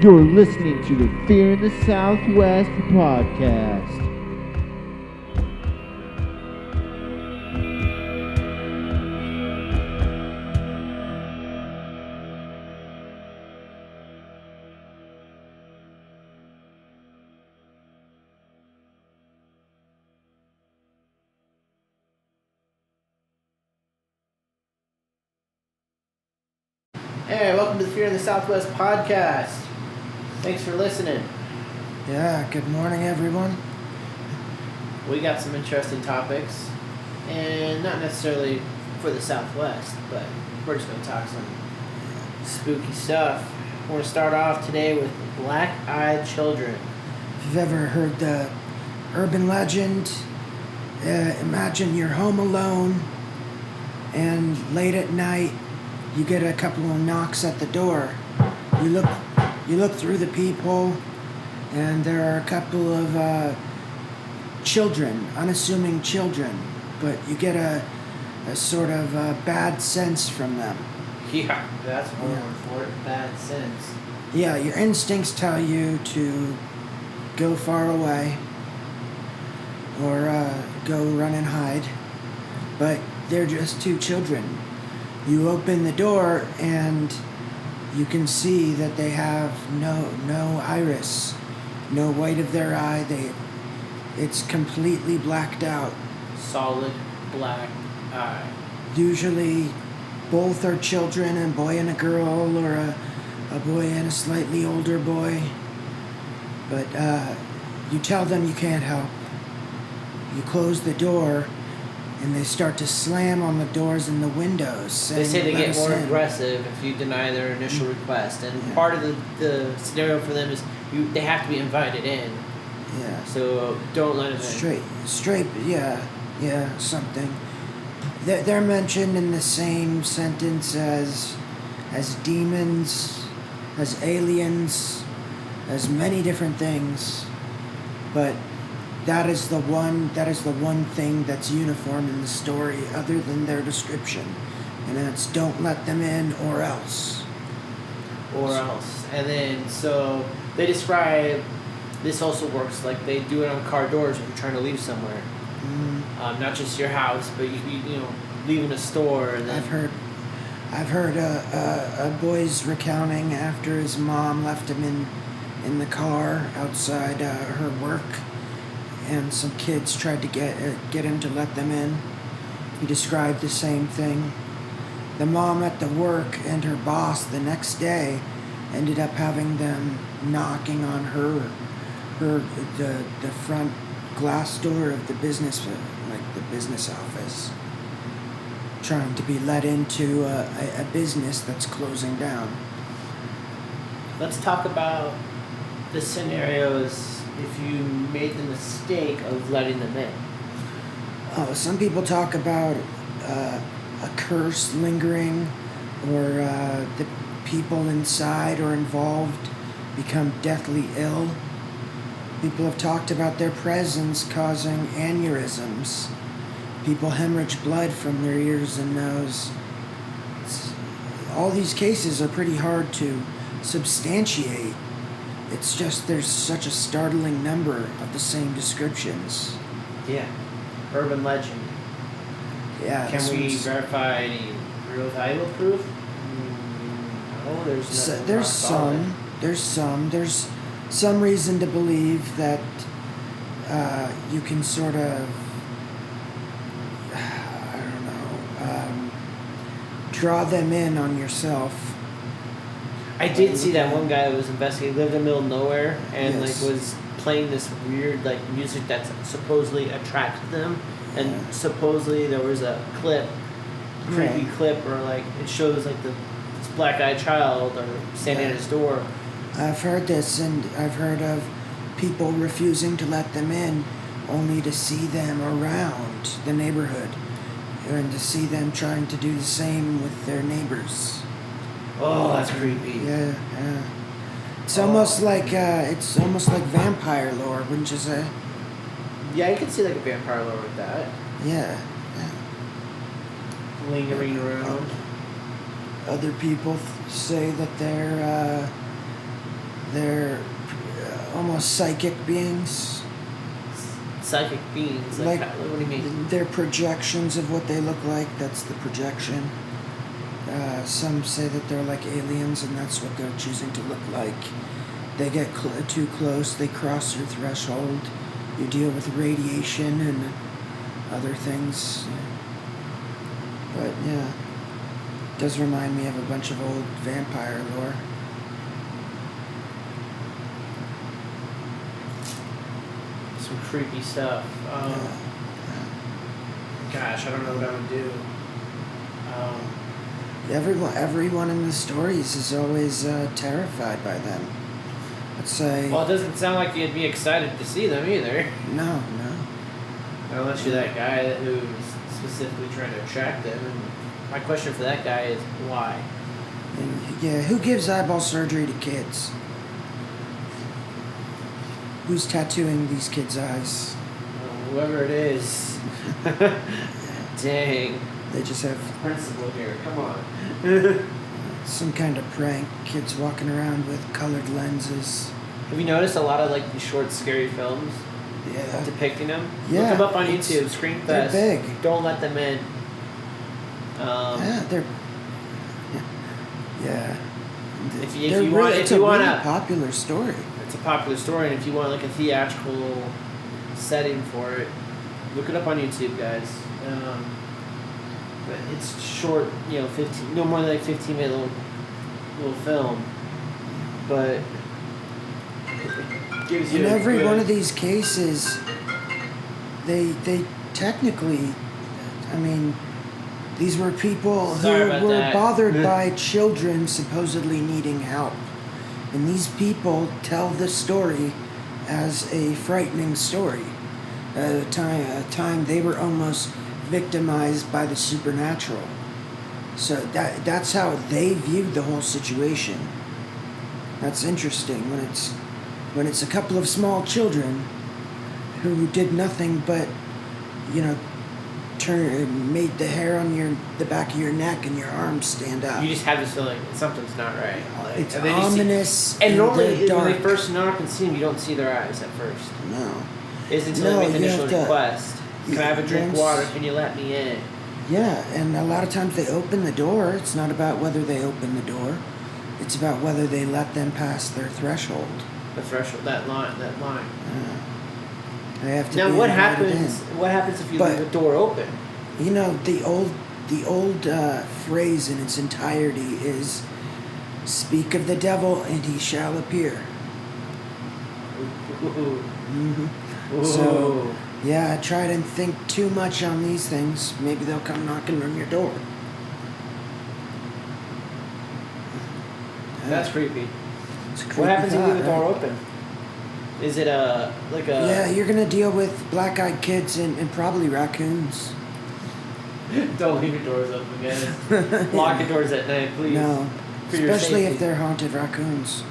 You're listening to the Fear in the Southwest podcast. Hey, welcome to the Fear in the Southwest podcast. Thanks for listening. Yeah, good morning, everyone. We got some interesting topics, and not necessarily for the Southwest, but we're just going to talk some spooky stuff. We're going to start off today with black-eyed children. If you've ever heard the urban legend, imagine you're home alone, and late at night, you get a couple of knocks at the door. You look through the peephole, and there are a couple of children, unassuming children, but you get a sort of bad sense from them. Yeah, that's one word for it, bad sense. Yeah, your instincts tell you to go far away or go run and hide, but they're just two children. You open the door and you can see that they have no iris, no white of their eye. It's completely blacked out. Solid black eye. Usually both are children, a boy and a girl, or a boy and a slightly older boy. But you tell them you can't help. You close the door and they start to slam on the doors and the windows. They say they "Let get us more in." aggressive if you deny their initial request. And part of the scenario for them is they have to be invited in. Yeah. So don't let them in. Straight, yeah, something. They're mentioned in the same sentence as demons, as aliens, as many different things. But that is the one thing that's uniform in the story other than their description. And that's don't let them in or else. And then, so they describe, this also works like they do it on car doors when you're trying to leave somewhere. Not just your house, but you know, leaving a store. And then I've heard a boy's recounting after his mom left him in the car outside her work, and some kids tried to get him to let them in. He described the same thing. The mom at the work and her boss the next day ended up having them knocking on the front glass door of the business, like the business office, trying to be let into a business that's closing down. let's talk about the scenarios if you made the mistake of letting them in. Oh, some people talk about a curse lingering, or the people inside or involved become deathly ill. People have talked about their presence causing aneurysms. People hemorrhage blood from their ears and nose. All these cases are pretty hard to substantiate. It's just there's such a startling number of the same descriptions. Yeah. Urban legend. Yeah. Can we verify any real valuable proof? No, there's nothing. There's some reason to believe that you can sort of, draw them in on yourself. I did see that one guy that was investigating, lived in the middle of nowhere, and Yes. like was playing this weird like music that supposedly attracted them, and supposedly there was a creepy clip, or like it shows like this black-eyed child or standing at his door. I've heard this, and I've heard of people refusing to let them in only to see them around the neighborhood, and to see them trying to do the same with their neighbors. Oh, that's creepy. Yeah. It's almost like vampire lore, wouldn't you say? Yeah, you can see like a vampire lore with that. Yeah. Lingering around. Other people say that they're They're almost psychic beings. Psychic beings. Like, What do you mean? they're projections of what they look like. That's the projection. Some say that they're like aliens, and that's what they're choosing to look like. They get too close, they cross your threshold. You deal with radiation and other things. But yeah, it does remind me of a bunch of old vampire lore. Some creepy stuff. Gosh, I don't know what I would do. Everyone in the stories is always terrified by them. Let's say. Well, it doesn't sound like you'd be excited to see them either. No. Unless you're that guy who's specifically trying to attract them. And my question for that guy is why? And, yeah, who gives eyeball surgery to kids? Who's tattooing these kids' eyes? Whoever it is. Dang. They just have Principal here. Come on. some kind of prank. Kids walking around with colored lenses. Have you noticed a lot of like these short, scary films Yeah. depicting them? Yeah, Look them up on it's- YouTube. Screamfest. they're big. Don't let them in. Yeah, they're. Yeah. If They're you really- want, it's if you a want really to, popular story. it's a popular story, and if you want like a theatrical setting for it, look it up on YouTube, guys. But it's short, 15, no more than like 15-minute little film, but it gives you In a every good- one of these cases, they technically, I mean, these were people Sorry who about were that. bothered by children supposedly needing help. And these people tell the story as a frightening story. At a time they were almost victimized by the supernatural. So that's how they viewed the whole situation. That's interesting when it's a couple of small children who did nothing but, made the hair on the back of your neck and your arms stand up. You just have this feeling something's not right. Like, It's and then you see- ominous. and normally, they're when dark. they first knock and see them, you don't see their eyes at first. No. It's until No, they make the you initial have to- request. Can I have a drink of Once- water? Can you let me in? Yeah, and a lot of times they open the door. It's not about whether they open the door. It's about whether they let them pass their threshold. The threshold, that line. They have to Now, be what invited happens? What happens if you But- leave the door open? in. The old phrase in its entirety is, "Speak of the devil, and he shall appear." Ooh. Mm-hmm. Ooh. So, yeah, try to think too much on these things. Maybe they'll come knocking on your door. That's creepy. It's a What creepy happens if you leave the thought, door right? open? Is it a Yeah, you're gonna deal with black-eyed kids and probably raccoons. Don't leave your doors open, guys. Lock your doors at night, please. No, For your especially if safety. they're haunted raccoons.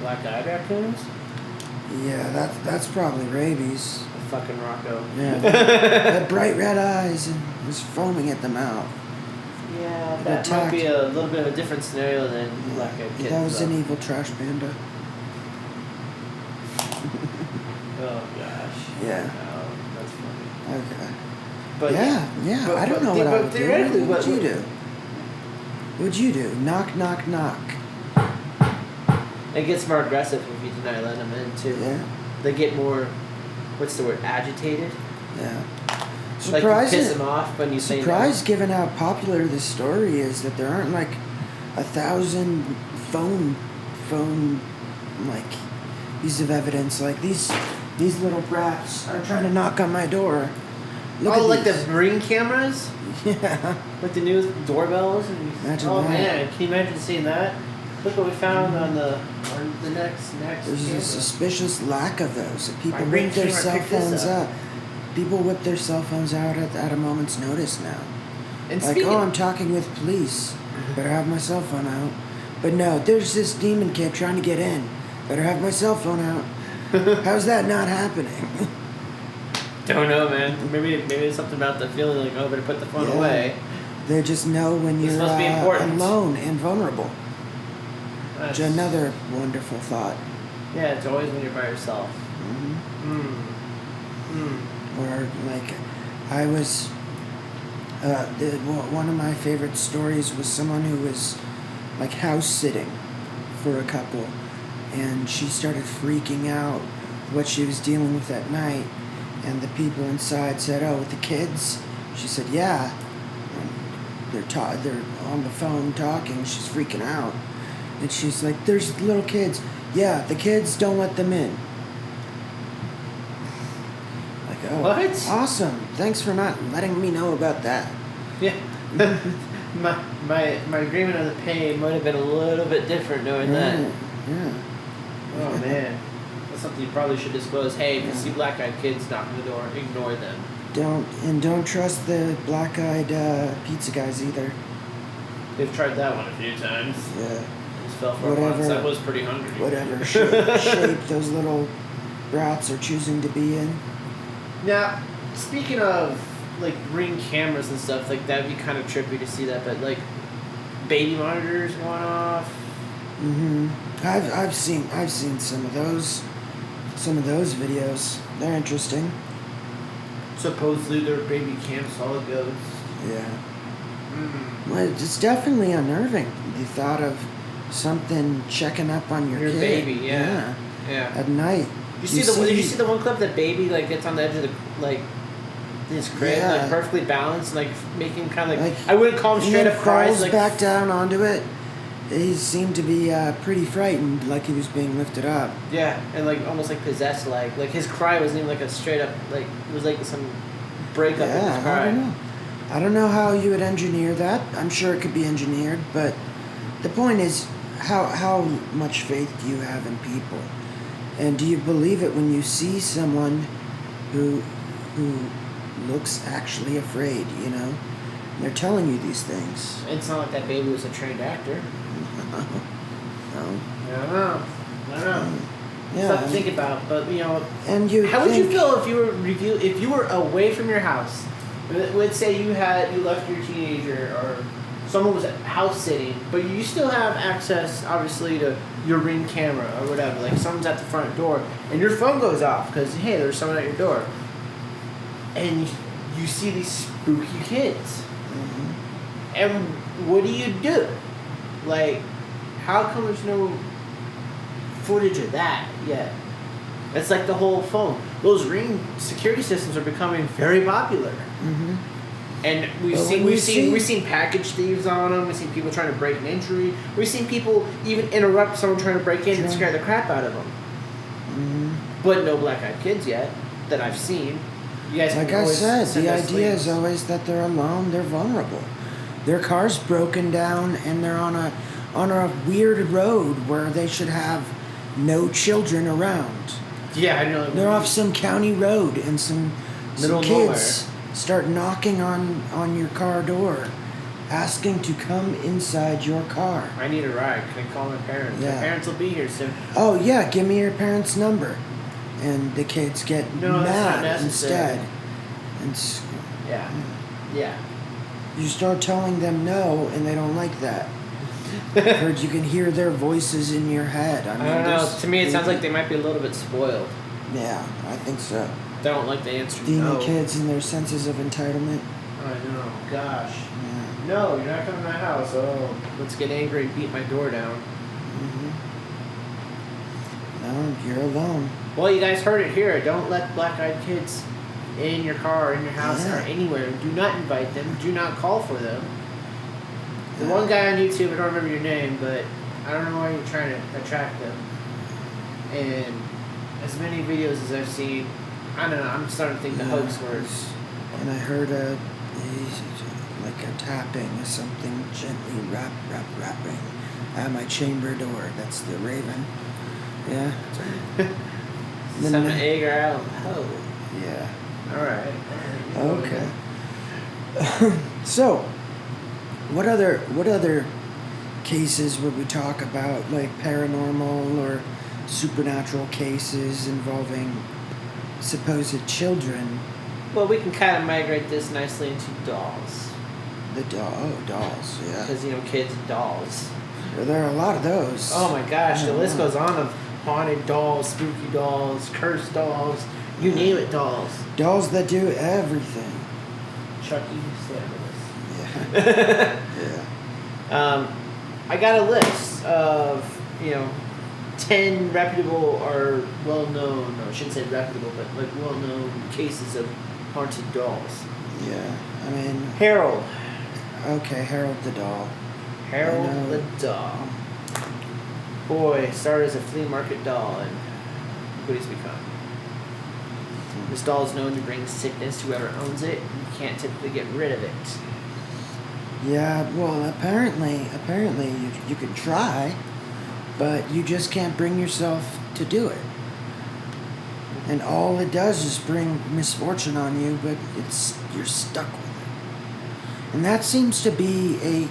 Black-eyed raccoons? Yeah, that's probably rabies. Fucking Rocco. Yeah, had bright red eyes and was foaming at the mouth. Yeah, It that might be attacked. a little bit of a different scenario than black-eyed kids. That was though. an evil trash panda. Oh gosh. Yeah. Oh, that's funny. Okay. But Yeah. but- I don't know but- what I but would do. theoretically, What would what- you do? What'd you do? Knock, knock, knock. It gets more aggressive if you deny letting them in too. Yeah. They get more, what's the word, agitated? Yeah. Like you piss Surprising. them off when you say no. Surprised, given how popular this story is, that there aren't like 1,000 phone like pieces of evidence. Like these little brats are trying to knock on my door. Look Oh, at like these. the Ring cameras? Yeah. Like the new doorbells? And Imagine oh that. man, can you imagine seeing that? Look what we found on the next There's a camera. suspicious lack of those. People My Ring whip their camera cell picked this phones up. up. People whip their cell phones out at a moment's notice now. And Like, speaking, oh, I'm talking with police. Better have my cell phone out. But no, there's this demon kid trying to get in. Better have my cell phone out. How's that not happening? don't know, man. Maybe it's something about the feeling like, oh, better put the phone Yeah. away. They just know when It's you're supposed to be important. alone and vulnerable. That's, Another wonderful thought. Yeah, it's always when you're by yourself. Or like, I was. One of my favorite stories was someone who was like house sitting for a couple, and she started freaking out what she was dealing with at night, and the people inside said, "Oh, with the kids?" She said, "Yeah." And they're on the phone talking. She's freaking out, and she's like, "There's little kids." "Yeah, the kids, don't let them in." Like, oh, What? awesome! Thanks for not letting me know about that. Yeah. my agreement on the pain might have been a little bit different knowing that. Yeah. Oh man. That's something you probably should disclose. Hey, if you see black-eyed kids knocking the door, ignore them. Don't trust the black-eyed pizza guys either. They've tried that one a few times. Yeah. Just fell for it once. I was pretty hungry. Whatever shape those little brats are choosing to be in. Now, speaking of like Ring cameras and stuff, like that'd be kind of trippy to see that, but like baby monitors going off. I've seen some of those videos. They're interesting. Supposedly they're baby cam solid ghosts. Yeah. Well, it's definitely unnerving. The thought of something checking up on your kid. Baby, yeah. At night. Did you see the one clip that baby like gets on the edge of the like his crib, like perfectly balanced, like making kind of like I wouldn't call him straight up cries. Falls like back down onto it. He seemed to be pretty frightened, like he was being lifted up. Yeah, and like almost like possessed, like his cry wasn't even like a straight up like it was like some breakup in his cry. I don't know how you would engineer that. I'm sure it could be engineered, but the point is, how much faith do you have in people, and do you believe it when you see someone who looks actually afraid? You know, they're telling you these things. It's not like that baby was a trained actor. No. I don't know. Yeah. Something to think about, but you know. And how would you feel if you were away from your house? Let's say you left your teenager or someone was house sitting, but you still have access, obviously, to your Ring camera or whatever. Like someone's at the front door, and your phone goes off because hey, there's someone at your door, and you see these spooky kids. And what do you do? Like, how come there's no footage of that yet? It's like the whole phone. Those Ring security systems are becoming very popular. And we've seen package thieves on them. We've seen people trying to break an entry. We've seen people even interrupt someone trying to break in and scare the crap out of them. But no black-eyed kids yet that I've seen. You guys like I said, the idea is always that they're alone, they're vulnerable. Their car's broken down and they're on a weird road where they should have no children around. Yeah, I know. They're off some county road and some kids start knocking on your car door, asking to come inside your car. I need a ride. Can I call my parents? Yeah. My parents will be here soon. Oh yeah, give me your parents' number. And the kids get mad instead. And yeah. You start telling them no, and they don't like that. I've heard you can hear their voices in your head. I don't know. To me, it sounds like they might be a little bit spoiled. Yeah, I think so. They don't like the answer. Demon kids and their senses of entitlement. I know. Gosh. Yeah. No, you're not coming to my house. Oh, let's get angry and beat my door down. No, you're alone. Well, you guys heard it here. Don't let black-eyed kids in your car, in your house, or anywhere. Do not invite them. Do not call for them. The one guy on YouTube, I don't remember your name, but I don't know why you're trying to attract them. And as many videos as I've seen, I don't know, I'm starting to think the hoax words. And I heard like a tapping or something gently rapping at my chamber door. That's the Raven. Yeah. Some Edgar Allan Poe. Yeah. Alright. Okay. So, what other cases would we talk about, like paranormal or supernatural cases involving supposed children? Well, we can kind of migrate this nicely into dolls. Dolls, yeah. Because, kids and dolls. There are a lot of those. Oh my gosh, the list goes on of haunted dolls, spooky dolls, cursed dolls, you name it dolls. Dolls that do everything. Chucky, Sandals. Yeah. Yeah. I got a list of, 10 reputable or well-known, no, I shouldn't say reputable, but like well-known cases of haunted dolls. Yeah. I mean. Harold. Okay, Harold the doll. Harold the doll. Boy, started as a flea market doll, and look what he's become. This doll is known to bring sickness to whoever owns it. You can't typically get rid of it. Yeah, well, apparently you could try, but you just can't bring yourself to do it. And all it does is bring misfortune on you, but you're stuck with it. And that seems to be a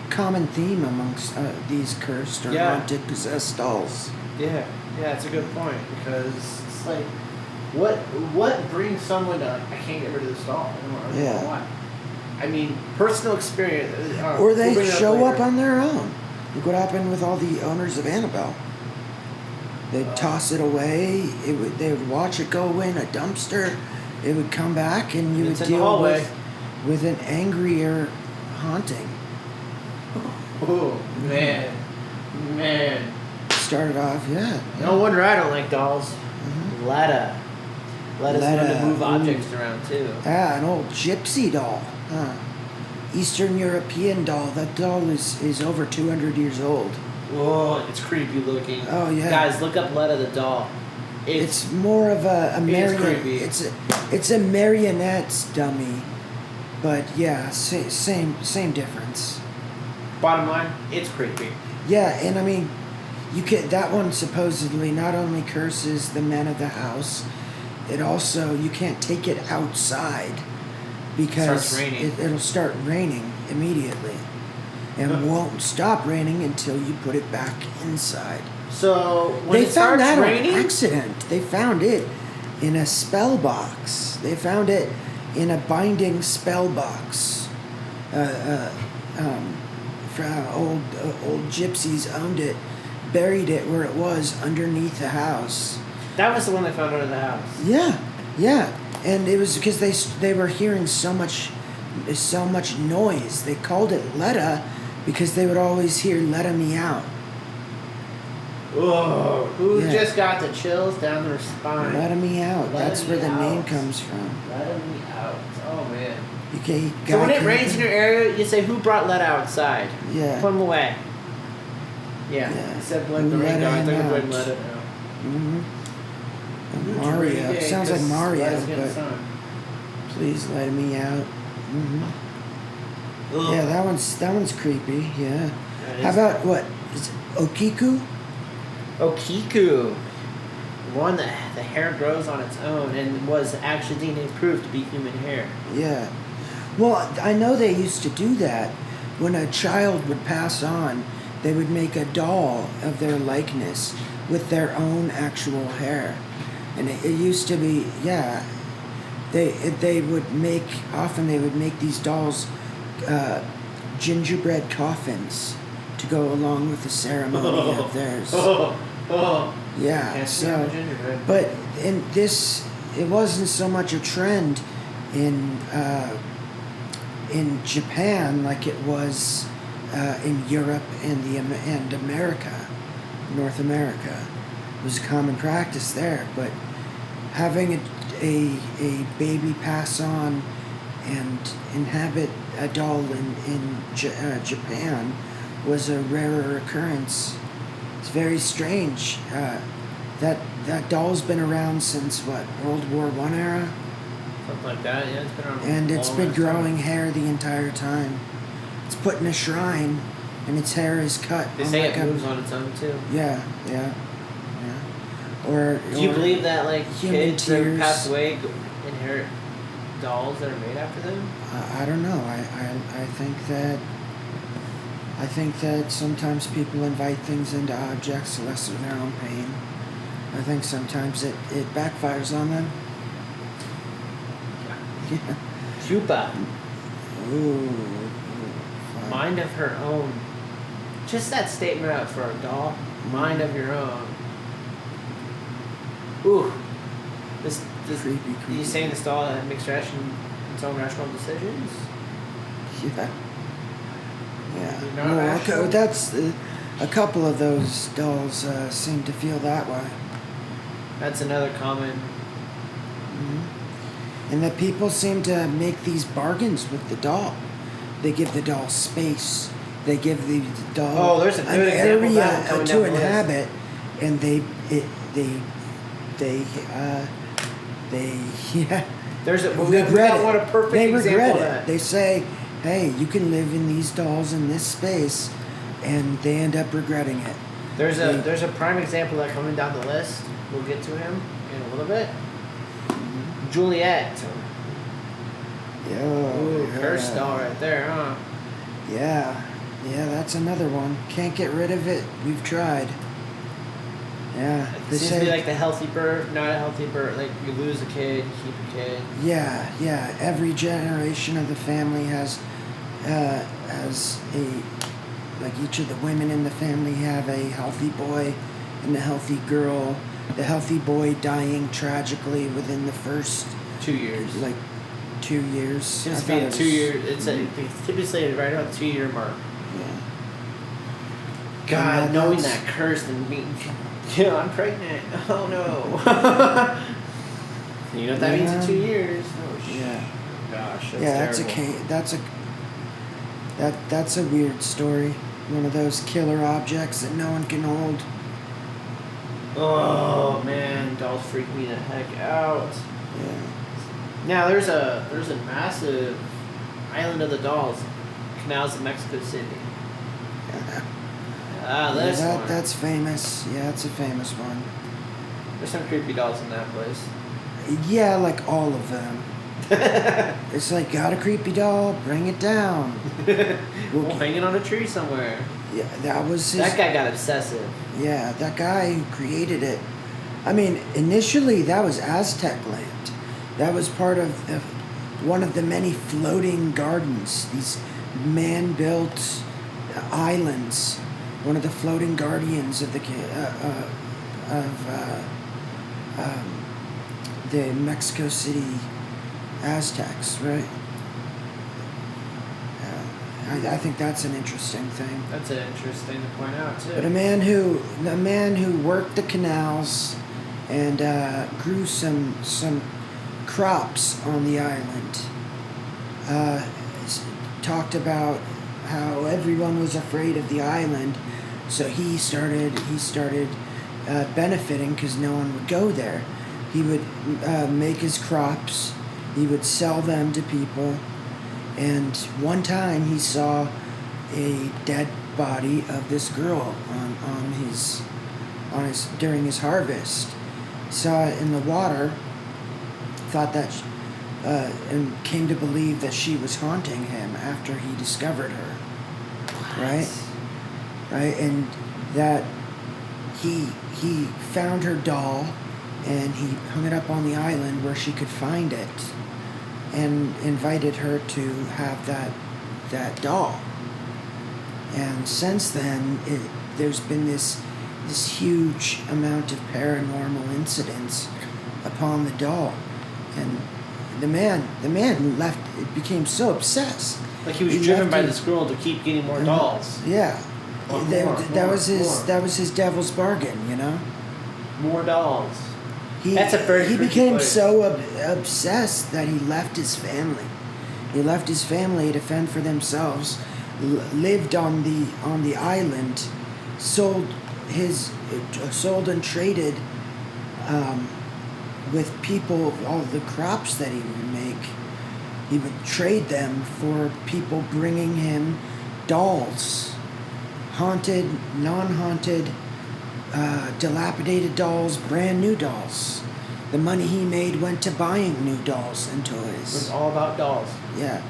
common theme amongst these cursed or haunted, possessed dolls. Yeah, it's a good point, because it's like, what brings someone to, I can't get rid of this doll? I don't know why. I mean, personal experience. Or they show up on their own. Look what happened with all the owners of Annabelle. They'd toss it away. They would watch it go in a dumpster. It would come back, and you would deal with an angrier haunting. Oh man. Started off, yeah. No wonder I don't like dolls. Mm-hmm. Letta's known to move objects around too. Yeah, an old gypsy doll. Eastern European doll. That doll is over 200 years old. Whoa, it's creepy looking. Oh yeah. Guys, look up Letta the doll. It's more of a marionette. It's a marionette dummy, but yeah, same difference. Bottom line, it's creepy. Yeah, and I mean, that one supposedly not only curses the men of the house, it also, you can't take it outside because it'll start raining immediately, and won't stop raining until you put it back inside. So when they found that raining? on accident. They found it in a spell box. They found it in a binding spell box. Old gypsies owned it, buried it where it was underneath the house. That was the one they found under the house. Yeah, and it was because they were hearing so much noise. They called it Letta because they would always hear "Letta me out." Whoa! Who just got the chills down their spine? Letta me out. That's where the name comes from. Letta me out. Oh man. Okay. So when it rains in your area, you say, "Who brought Letta outside?" Yeah. Put him away. Yeah. Instead of blame the rain god, they're gonna blame Letta now. Mm-hmm. Mario. Sounds like Mario, but please let me out. Mm-hmm. Yeah, that one's creepy. Yeah. How about what? Is it Okiku? Okiku. One that the hair grows on its own and was actually DNA proved to be human hair. Yeah. Well, I know they used to do that. When a child would pass on, they would make a doll of their likeness with their own actual hair. And it used to be, they would make these dolls gingerbread coffins to go along with the ceremony of theirs. Yeah, so, but it wasn't so much a trend in Japan like it was in Europe and America, North America. It was a common practice there, but having a baby pass on and inhabit a doll in Japan was a rarer occurrence. It's very strange. That doll's been around since what, World War I era? Something like that, yeah. It's been around. And it's been growing hair the entire time. It's put in a shrine, and its hair is cut. They say it moves on its own too. Yeah. Or do you believe that kids that pass away inherit dolls that are made after them? I don't know. I think that sometimes people invite things into objects to lessen their own pain. I think sometimes it backfires on them. Yeah. Chupa. Ooh. Mind of her own. Just that statement out for a doll. Mind of your own. Ooh. This Creepy. You saying this doll makes its own rational decisions? Yeah. Yeah. You're not No, rational? that's a couple of those dolls seem to feel that way. That's another common. And that people seem to make these bargains with the doll. They give the doll space. They give the doll Oh, there's a an good example of that area coming to down the list. inhabit, and they yeah. There's a we regret got it. one a perfect They example regret of it. that. They say, "Hey, you can live in these dolls in this space," and they end up regretting it. There's a prime example of that coming down the list. We'll get to him in a little bit. Juliet. Yeah. Ooh, yeah. curse doll right there, huh? Yeah, that's another one. Can't get rid of it. We've tried. Yeah, It they seems say. to be like the healthy birth, not a healthy birth. Like you lose a kid, you keep a kid. Yeah. Every generation of the family has a like each of the women in the family have a healthy boy and a healthy girl. The healthy boy dying tragically within the first 2 years. like 2 years. Seems I to be thought a it 2 was- year. It's typically right around the 2 year mark. Yeah. God, And knowing that's- that curse and being, yeah, I'm pregnant. Oh no. You know what that means in 2 years? Oh shit. Yeah. Gosh, that's Yeah, terrible. that's a weird story. One of those killer objects that no one can hold. Oh man, dolls freak me the heck out. Yeah. Now there's a massive island of the dolls, Canals of Mexico City. Ah, Yeah, this one. that's famous. Yeah, it's a famous one. There's some creepy dolls in that place. Yeah, like all of them. It's like, got a creepy doll, bring it down. Well, hanging on a tree somewhere. Yeah, that was his. That guy got obsessive. Yeah, that guy who created it. I mean, initially that was Aztec land. That was part of one of the many floating gardens. These man-built islands. One of the floating guardians of the Mexico City Aztecs, right? I think that's an interesting thing. That's interesting to point out too. But a man who worked the canals and grew some crops on the island talked about how everyone was afraid of the island, so he started benefiting because no one would go there. He would make his crops, he would sell them to people, and one time he saw a dead body of this girl on his during his harvest. Saw it in the water, thought that and came to believe that she was haunting him after he discovered her. Right, and that he found her doll, and he hung it up on the island where she could find it, and invited her to have that doll. And since then, there's been this huge amount of paranormal incidents upon the doll, and the man became so obsessed. Like he was driven by this girl to keep getting more dolls. Yeah, that was more. his devil's bargain, you know. More dolls. He creepy became place. so obsessed that he left his family. He left his family to fend for themselves. Lived on the island, sold and traded with people all the crops that he would make. He would trade them for people bringing him dolls, haunted, non-haunted, dilapidated dolls, brand new dolls. The money he made went to buying new dolls and It was toys. all about dolls. Yeah.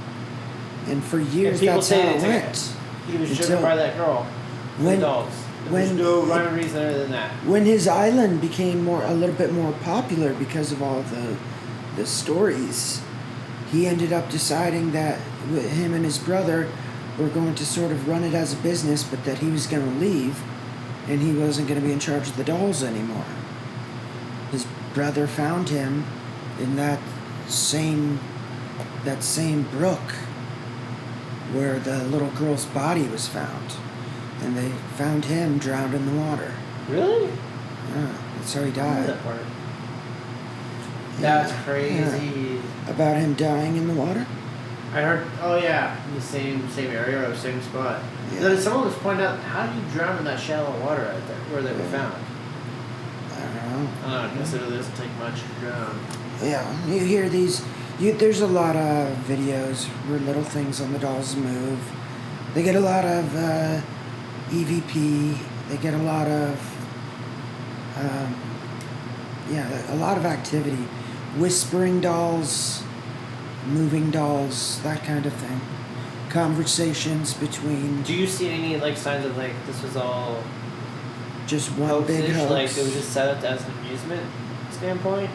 And for years, And people that's say how that it went. he was driven Until- by that girl. when- The dolls. when There's no it- rhyme or reason other than that. When his island became a little bit more popular because of all the stories, he ended up deciding that him and his brother were going to sort of run it as a business, but that he was going to leave and he wasn't going to be in charge of the dolls anymore. His brother found him in that same brook where the little girl's body was found. And they found him drowned in the water. Really? Yeah, that's how he I know died. that part. Yeah, That's crazy. yeah. About him dying in the water? I heard. Oh yeah, in the same area or same spot. Yeah. Then someone was pointing out, how do you drown in that shallow water right there where they were Yeah. found? I don't know. I don't know. I consider it doesn't take much to drown. Yeah, you hear these. There's a lot of videos where little things on the dolls move. They get a lot of EVP. They get a lot of, a lot of activity. Whispering dolls, moving dolls, that kind of thing. Conversations between Do you see any like signs of like this was all just one big hoax-ish? hoax. Like it was just set up as an amusement standpoint?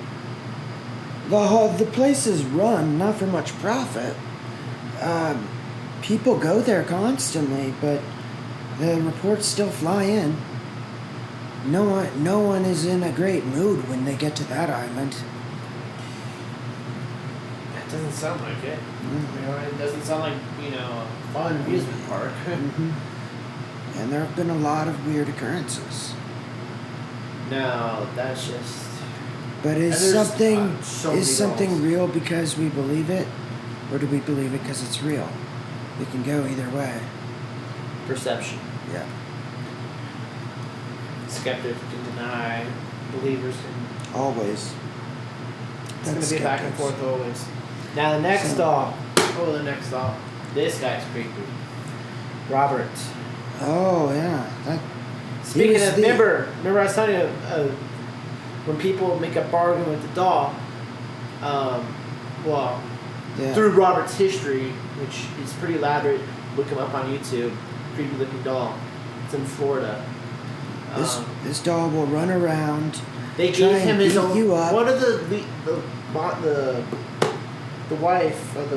The place is run not for much profit. People go there constantly, but the reports still fly in. No one is in a great mood when they get to that island. It doesn't sound like it. Mm. You know, it doesn't sound like a fun amusement park. Mm-hmm. And there have been a lot of weird occurrences. No, that's just. But And is there's, something so many is something dolls. real because we believe it, or do we believe it because it's real? It can go either way. Perception. Yeah. Skeptics can deny. Believers can. Always. It's going to be That's back and skeptics. forth always. Now the next So- doll. Oh, the next doll. This guy's creepy. Robert. Oh yeah. Speaking was of, the- remember I was telling you when people make a bargain with the doll. Well, Yeah. through Robert's history, which is pretty elaborate. Look him up on YouTube. Creepy looking doll. It's in Florida. This doll will run around. They try gave him and his beat own. you up. One of the wife of the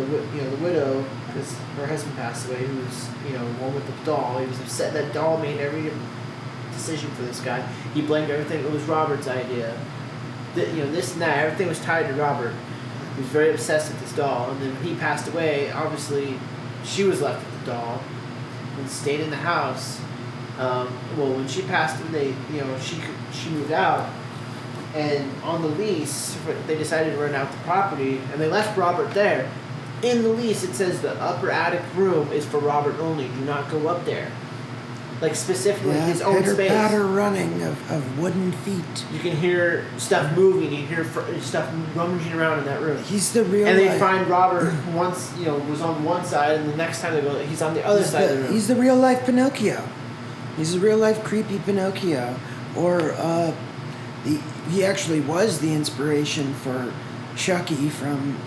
widow, because her husband passed away, who was one with the doll. He was upset that doll made every decision for this guy. He blamed everything. It was Robert's idea. This and that. Everything was tied to Robert. He was very obsessed with this doll, and then when he passed away, obviously, she was left with the doll and stayed in the house. When she passed away, she moved out, and on the lease, they decided to rent out the property, and they left Robert there. In the lease, it says the upper attic room is for Robert only. Do not go up there. Like specifically his own space. Patter running of wooden feet. You can hear stuff moving. You hear stuff rummaging around in that room. He's the real. And they life, find Robert once, was on one side, and the next time they go, he's on the other side of the room. He's the real life Pinocchio. He's a real life creepy Pinocchio. Or he actually was the inspiration for Chucky from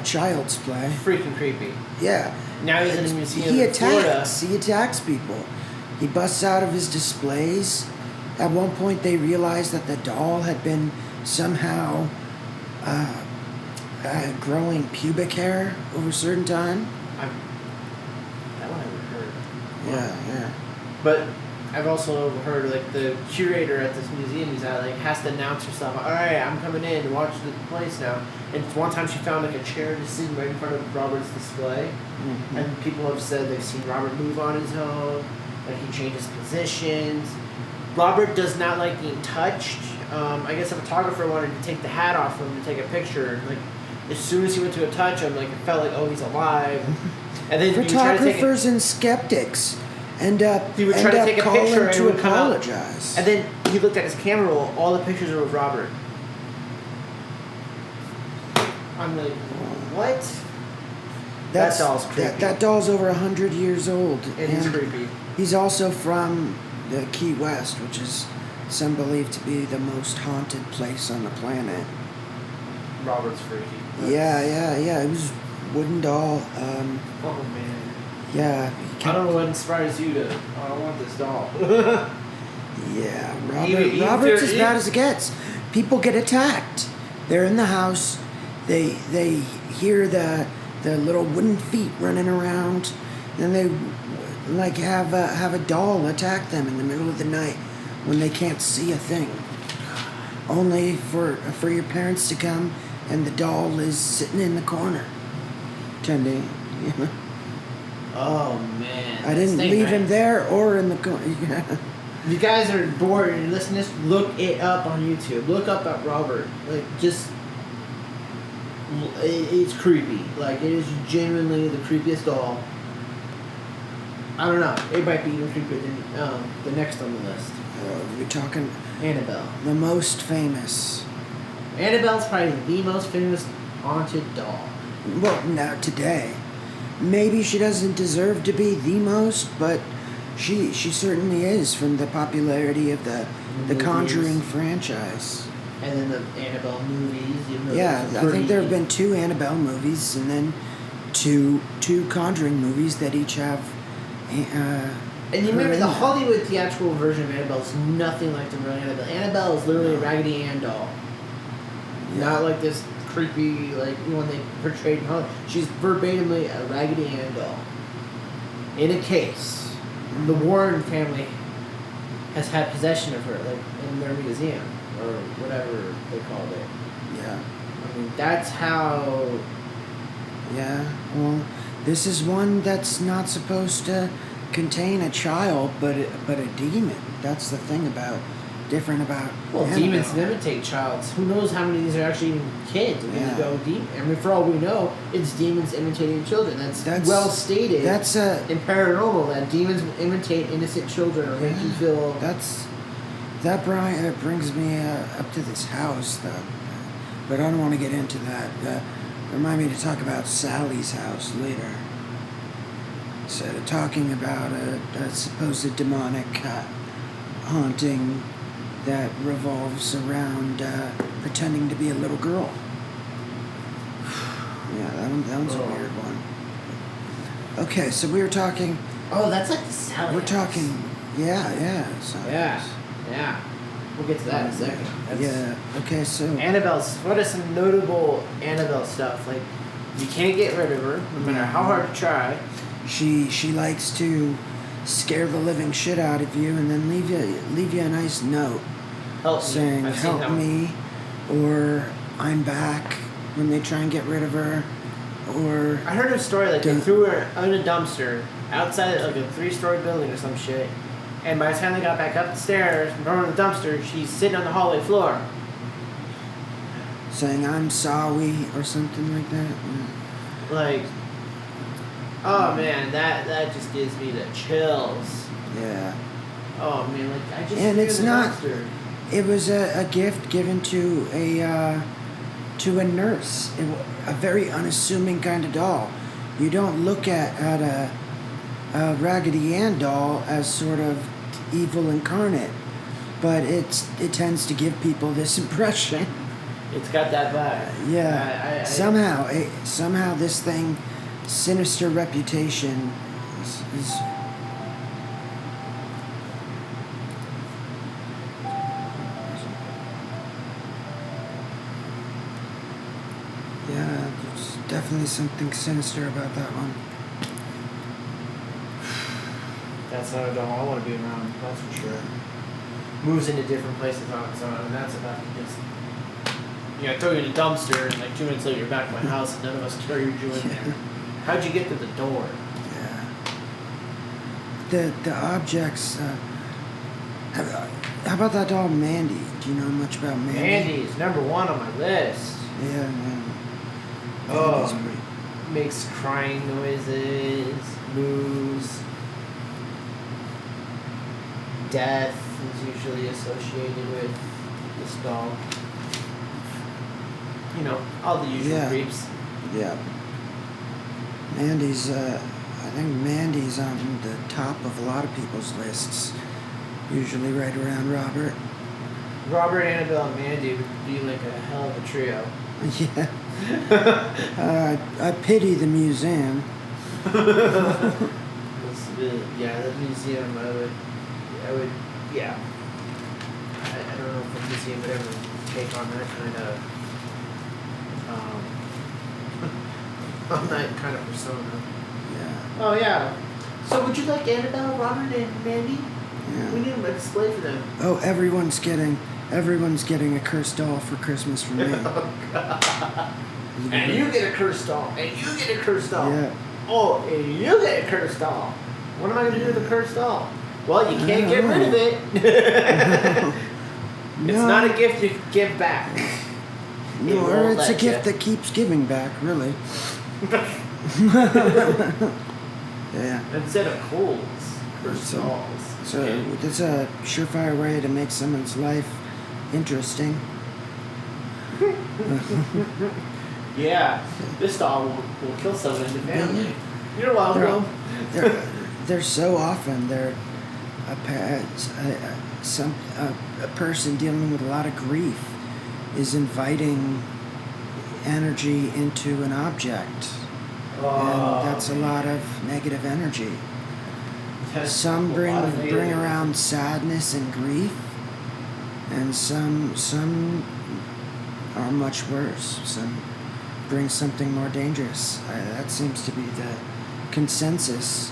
Child's Play. Freaking creepy. Yeah. Now he's in a museum He in Florida. attacks. He attacks people. He busts out of his displays. At one point, they realized that the doll had been somehow growing pubic hair over a certain time. That one I've heard. Yeah. But I've also heard like the curator at this museum he's at has to announce herself. All right, I'm coming in to watch the place now. And one time she found like a chair to sit right in front of Robert's display, Mhm. and people have said they've seen Robert move on his own, that he changes positions. Robert does not like being touched. I guess a photographer wanted to take the hat off him to take a picture. Like as soon as he went to go touch him, like it felt like he's alive. And then he would try to take Photographers and skeptics end up He would try to take a calling picture and it to would come out. apologize. And then he looked at his camera roll. All the pictures are of Robert. I'm like, what? That doll's creepy. That doll's over 100 years old. It is and creepy. He's also from the Key West, which is some believe to be the most haunted place on the planet. Robert's freaky. Yeah. It was wooden doll. Oh man. Yeah. I don't know what inspires you to. Oh, I want this doll. Yeah, Even Robert's if as bad as it gets. People get attacked. They're in the house. They hear the little wooden feet running around. Then they like have a doll attack them in the middle of the night when they can't see a thing. Only for your parents to come, and the doll is sitting in the corner. Tending. Oh man. I didn't Stay leave him nice. there or in the corner. If you guys are bored and listening to this, look it up on YouTube. Look up at Robert. Like, just... It's creepy. Like, it is genuinely the creepiest doll. I don't know. It might be even creepier than the next on the list. We're talking Annabelle. the most famous. Annabelle's probably the most famous haunted doll. Well, now today, maybe she doesn't deserve to be the most, but she certainly is from the popularity of the Movies. Conjuring franchise. And then the Annabelle movies. You know, Yeah, those are I think pretty- there have been 2 Annabelle movies, and then two Conjuring movies that each have. And you remember the Hollywood theatrical version of Annabelle is nothing like the real Annabelle. Annabelle is literally a Raggedy Ann doll. Not like this creepy, like one they portrayed in Hollywood. She's verbatimly a Raggedy Ann doll. In a case. The Warren family has had possession of her, like in their museum, or whatever they called it. Yeah. I mean, that's how... Yeah. Well, this is one that's not supposed to contain a child, but a demon. That's the thing different about. Well, Annabelle. demons imitate childs. Who knows how many of these are actually even kids? I mean, Yeah. they go demon. I mean, for all we know, it's demons imitating children. That's well stated. That's in paranormal that demons imitate innocent children or make you feel. That brings me up to this house though, but I don't want to get into that. Remind me to talk about Sally's house later. So talking about a supposed demonic haunting that revolves around pretending to be a little girl. Yeah, that one's a weird one. Okay, so we were talking. Oh, that's like the Sally. We're house. talking. Yeah. So Yeah. We'll get to that in a second. That's, yeah. Okay. So. Annabelle's. What is some notable Annabelle stuff? Like, you can't get rid of her, no matter how hard you try. She likes to scare the living shit out of you and then leave you a nice note Help saying me. I've seen help that one. me or I'm back when they try and get rid of her or I heard a story like they Don't- threw her in a dumpster outside like a 3-story building or some shit, and by the time they got back up the stairs and thrown in the dumpster, she's sitting on the hallway floor. saying I'm sorry or something like that. Yeah. Like, oh man, that just gives me the chills. Yeah. Oh man, like I just And threw it's in the not- dumpster. It was a gift given to a nurse, a very unassuming kind of doll. You don't look at a Raggedy Ann doll as sort of evil incarnate, but it tends to give people this impression. It's got that vibe. Yeah. Somehow this thing, sinister reputation, is yeah, there's definitely something sinister about that one. That's not a doll I want to be around. That's for sure. Moves into different places on its own, and that's about to just. You know, throw you in a dumpster, and like 2 minutes later you're back at my house, and none of us carried you in there. How'd you get to the door? Yeah. The objects. How about that doll Mandy? Do you know much about Mandy? Mandy's #1 on my list. Yeah, man. Oh. Mandy's pretty- Makes crying noises, moves. Death is usually associated with this doll. You know, all the usual Yeah. creeps. Yeah. Mandy's. I think Mandy's on the top of a lot of people's lists. Usually right around Robert. Robert, Annabelle, and Mandy would be like a hell of a trio. Yeah. I pity the museum. Yeah, the museum, I would, yeah. I don't know if the museum would ever take on that kind of, on that kind of persona. Yeah. Oh yeah, So would you like Annabelle, Robert, and Mandy? Yeah. We need to explain for them. Oh, everyone's getting a cursed doll for Christmas from me. And you get a cursed doll. And you get a cursed doll. Yeah. Oh, and you get a cursed doll. What am I going to do with the cursed doll? Well, you can't get rid of it. It's not a gift you can give back. No, or it's a gift that keeps giving back, really. Yeah. Instead of coals, cursed dolls. So it's a surefire way to make someone's life interesting. Yeah, this doll will kill someone in the family. You're welcome. They're so often a person dealing with a lot of grief is inviting energy into an object, and that's a lot of negative energy. Some bring around sadness and grief, and some are much worse. Some bring something more dangerous. That seems to be the consensus.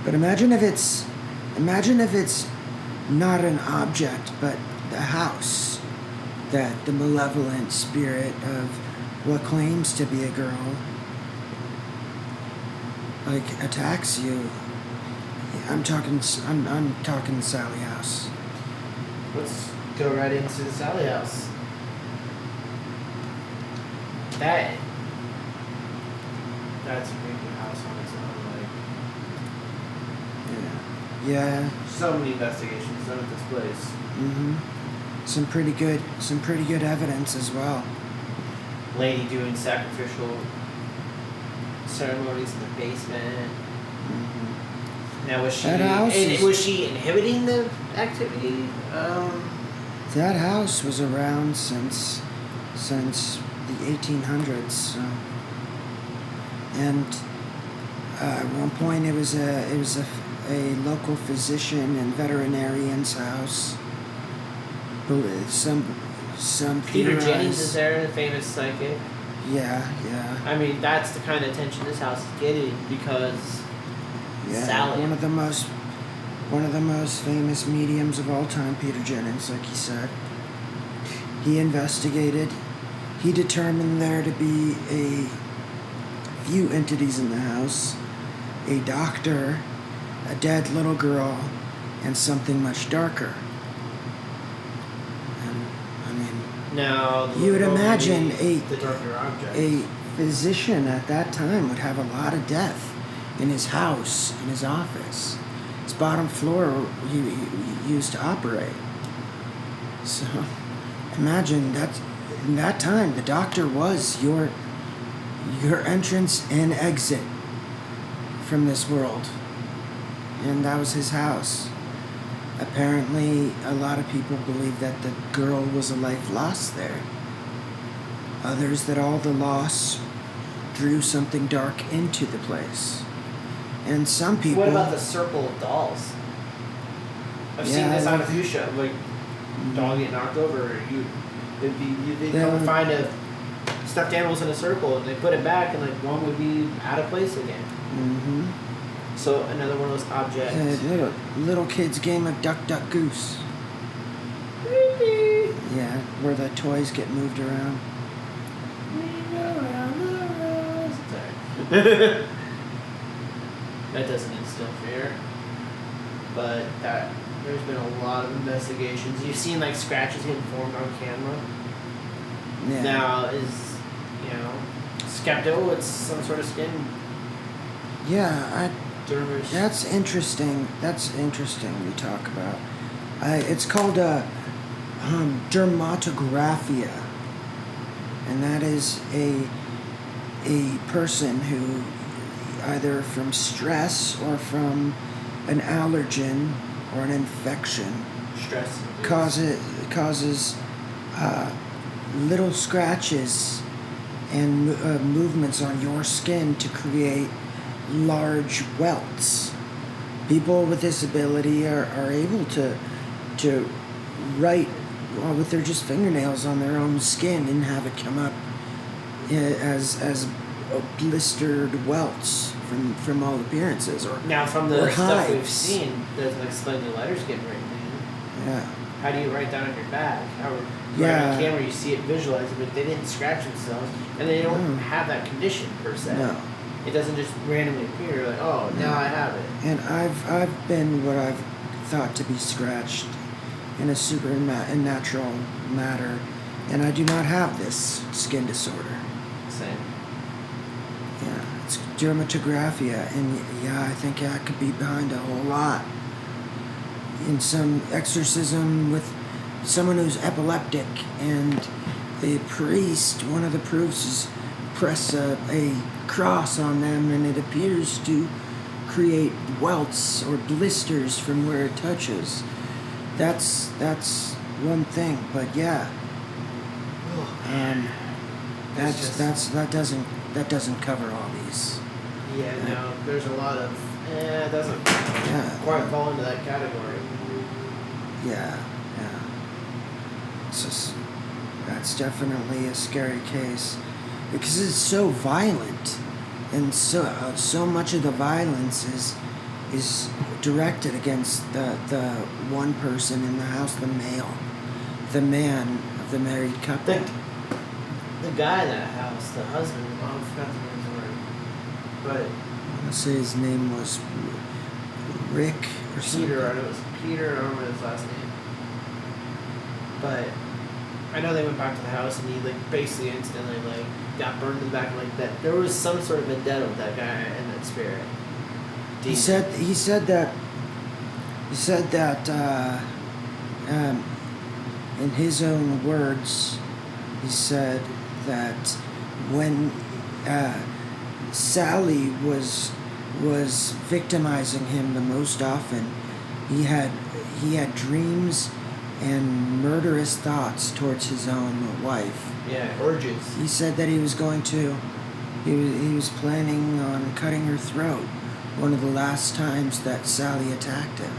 But imagine if it's not an object, but the house that the malevolent spirit of what claims to be a girl attacks you. I'm talking Sally House. Let's go right into the Sally House. That's a creepy house on its own. Yeah. So many investigations done at this place. Some pretty good evidence as well. Lady doing sacrificial ceremonies in the basement. Now was she inhibiting the activity? That house was around since the 1800s. So. And at one point it was a local physician and veterinarian's house. Some Peter Jennings is there, the famous psychic. Yeah. I mean, that's the kind of attention this house is getting because Sally. One of the most famous mediums of all time, Peter Jennings, like he said. He investigated. He determined there to be a few entities in the house: a doctor, a dead little girl, and something much darker. And I mean, now you would imagine the darker object. a physician at that time would have a lot of death in his house, in his office. His bottom floor he used to operate. So imagine that in that time the doctor was your entrance and exit from this world. And that was his house. Apparently a lot of people believe that the girl was a life lost there. Others that all the loss drew something dark into the place. And some people... What about the circle of dolls? I've seen this on a few shows. Like, doll get knocked over. They'd come find stuffed animals in a circle, and they put it back, and one would be out of place again. So another one of those objects. Little kids' game of Duck, Duck, Goose. Creepy. Yeah, where the toys get moved around. Sorry. That doesn't instill fear, but there's been a lot of investigations. You've seen scratches getting formed on camera. Yeah. Now is skeptical. It's some sort of skin. Yeah, Dermis. That's interesting. That's interesting. We talk about. It's called dermatographia, and that is a person who, either from stress or from an allergen or an infection, Stress causes little scratches and movements on your skin to create large welts. People with this ability are able to write with their just fingernails on their own skin and have it come up as blistered welts from all appearances, or Now, from the or stuff we've hives. seen, doesn't explain the letters getting written in. Yeah. How do you write down on your back? How right Yeah. on camera you see it visualized, but they didn't scratch themselves, and they don't No. have that condition per se. No. It doesn't just randomly appear. You're like, oh, No. now I have it. And I've been what I've thought to be scratched in a supernatural matter, and I do not have this skin disorder. Same. Yeah, it's dermatographia, and yeah, I think I could be behind a whole lot. In some exorcism with someone who's epileptic, and the priest, one of the proofs is press a cross on them, and it appears to create welts or blisters from where it touches. That's one thing, but yeah, It's that doesn't cover all these. Yeah, no, there's a lot of. It doesn't Yeah. quite fall into that category. Yeah. It's just, that's definitely a scary case because it's so violent, and so much of the violence is directed against the one person in the house, the man of the married couple. The guy in that house, the husband, I forgot the name, but I want to say his name was Rick or something. Peter, I know it was Peter, I don't remember his last name. But I know they went back to the house and he basically instantly got burned in the back like that. There was some sort of vendetta with that guy and that spirit. He said that in his own words, he said that when Sally was victimizing him the most often, he had dreams and murderous thoughts towards his own wife. Yeah, urges. He said that he was planning on cutting her throat one of the last times that Sally attacked him.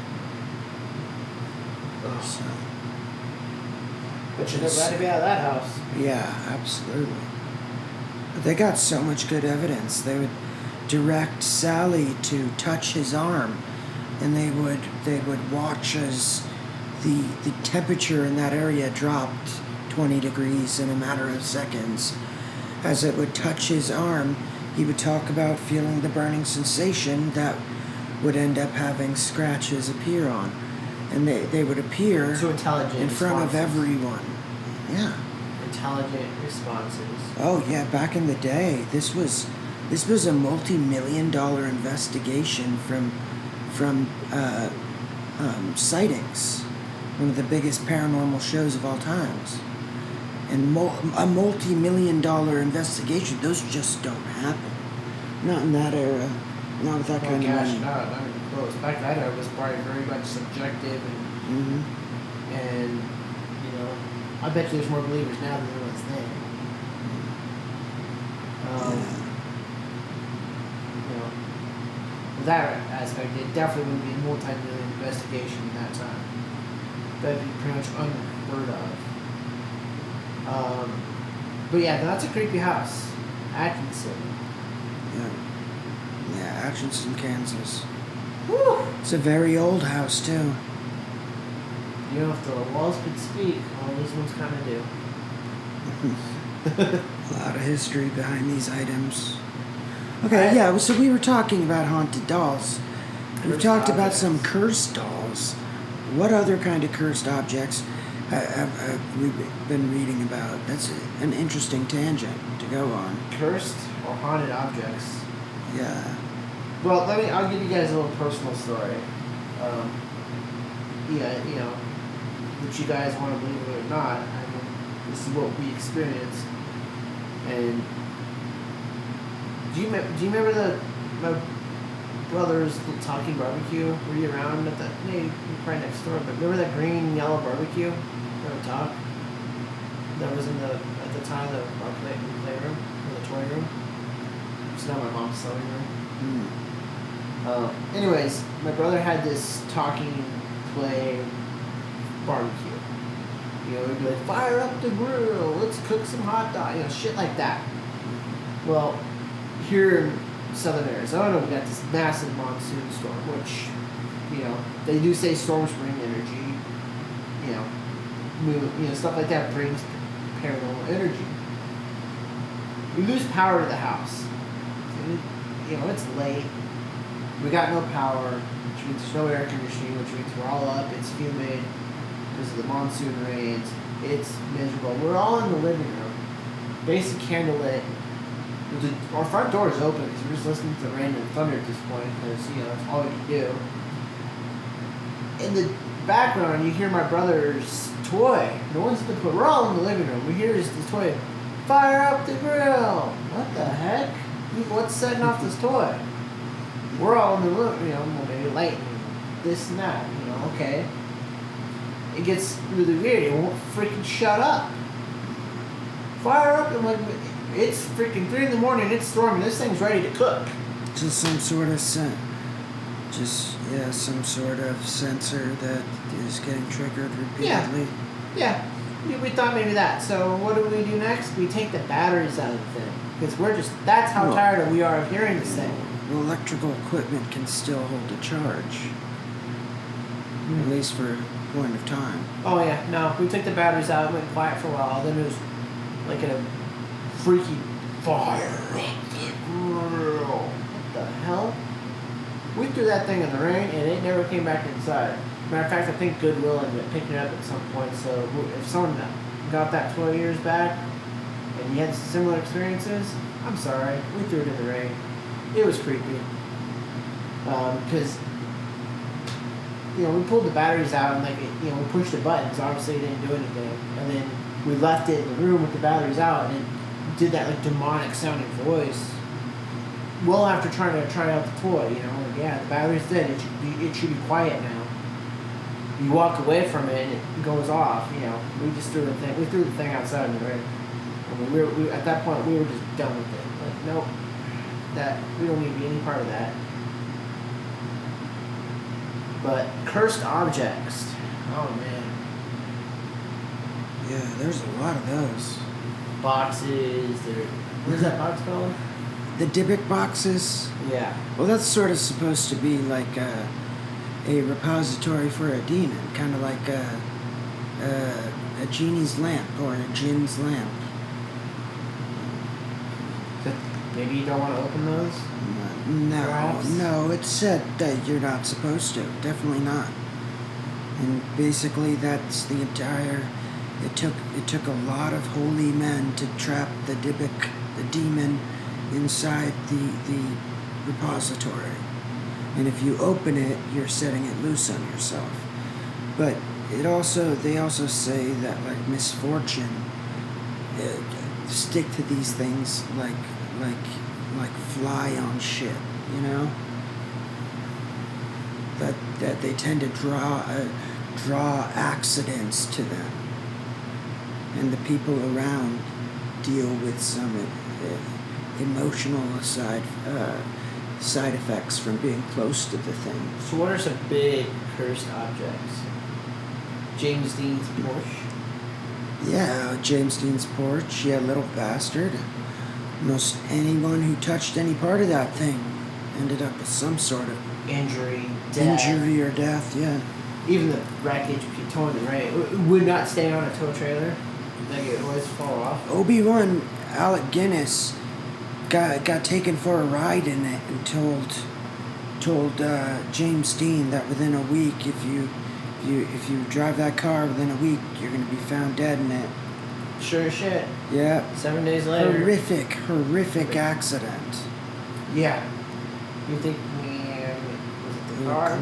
Ugh. So, But you're never glad to be out of that house. yeah, absolutely. But they got so much good evidence. They would direct Sally to touch his arm, and they would watch as the temperature in that area dropped 20 degrees in a matter of seconds. As it would touch his arm, he would talk about feeling the burning sensation that would end up having scratches appear on. And they would appear So intelligent in front of responses. everyone. Yeah. Intelligent responses. Oh yeah, back in the day, this was a multi-million-dollar investigation from sightings, one of the biggest paranormal shows of all times, and a multi-million-dollar investigation. Those just don't happen. Not in that era. Not with that Oh kind gosh, of money. not even close. Back then it was probably very much subjective Mm-hmm. and I bet you there's more believers now than there was then. With that aspect, it definitely would be a multi-million investigation in that time. That'd be pretty much unheard of. But yeah, that's a creepy house. Atkinson. Yeah, Atchison, Kansas. Whew. It's a very old house too. If the walls could speak, all these ones kind of do. A lot of history behind these items. Okay, yeah, so we were talking about haunted dolls. We've Cursed talked about objects. some cursed dolls. What other kind of cursed objects have we been reading about? That's an interesting tangent to go on. Cursed or haunted objects. Yeah. Well, I'll give you guys a little personal story. Which you guys want to believe it or not, this is what we experienced. And do you remember my brother's talking barbecue? Were you around at that? Maybe you're probably next door, but remember that green and yellow barbecue at the top? That was at the time our playroom, or the toy room. It's now my mom's sewing room. Anyways, my brother had this talking play barbecue. He'd be like, fire up the grill, let's cook some hot dogs, shit like that. Well, here in southern Arizona, we got this massive monsoon storm, which, they do say storms bring energy, stuff like that brings paranormal energy. We lose power to the house. It's late. We got no power, which means there's no air conditioning, which means we're all up. It's humid because of the monsoon rains. It's miserable. We're all in the living room, basic candlelit. Our front door is open because we're just listening to the rain and thunder at this point because that's all we can do. In the background, you hear my brother's toy. No one's at the toy. We're all in the living room. We hear this toy. Fire up the grill. What the heck? What's setting off this toy? We're all in the room, maybe lighting, this and that, okay. It gets really weird. It won't freaking shut up. Fire up, and like, it's freaking 3 a.m, it's storming, this thing's ready to cook. Just some sort of some sort of sensor that is getting triggered repeatedly. Yeah. We thought maybe that. So what do we do next? We take the batteries out of the thing. Because that's how tired we are of hearing this thing. Well, electrical equipment can still hold a charge. At least for a point of time. Oh yeah, no, we took the batteries out, went quiet for a while, then it was like a freaky fire up the grill. What the hell? We threw that thing in the rain and it never came back inside. Matter of fact, I think Goodwill ended up picking it up at some point, so if someone got that 12 years back and you had similar experiences, I'm sorry, we threw it in the rain. It was creepy. Because, we pulled the batteries out and we pushed the buttons, obviously it didn't do anything. And then we left it in the room with the batteries out and it did that like demonic sounding voice. Well, after trying to try out the toy, the battery's dead, it should be quiet now. You walk away from it and it goes off, we just threw the thing. We threw the thing outside in the rain. I mean, we at that point we were just done with it. Like, nope, that we don't need to be any part of that. But cursed objects. Oh man. Yeah, there's a lot of those. Boxes. What is that box called? The Dybbuk boxes. Yeah. Well, that's sort of supposed to be like a repository for a demon, kind of like a genie's lamp or a jinn's lamp. Maybe you don't want to open those? No, it's said that you're not supposed to. Definitely not. And basically, that's the entire. It took a lot of holy men to trap the Dybbuk, the demon, inside the repository. And if you open it, you're setting it loose on yourself. But they also say that like misfortune, stick to these things like fly on shit, That they tend to draw accidents to them, and the people around deal with some emotional side effects from being close to the thing. So what are some big cursed objects? James Dean's Porsche? Yeah, James Dean's Porsche, yeah, little bastard. Most anyone who touched any part of that thing ended up with some sort of injury, death. Injury or death, yeah. Even the wreckage, towing the rain, it would not stay on a tow trailer. Like it always fall off. Obi-Wan Alec Guinness got taken for a ride in it and told James Dean that within a week, if you drive that car within a week, you're gonna be found dead in it. Sure as shit. Yeah. 7 days later. Horrific accident. Yeah. You think, man, was it the car?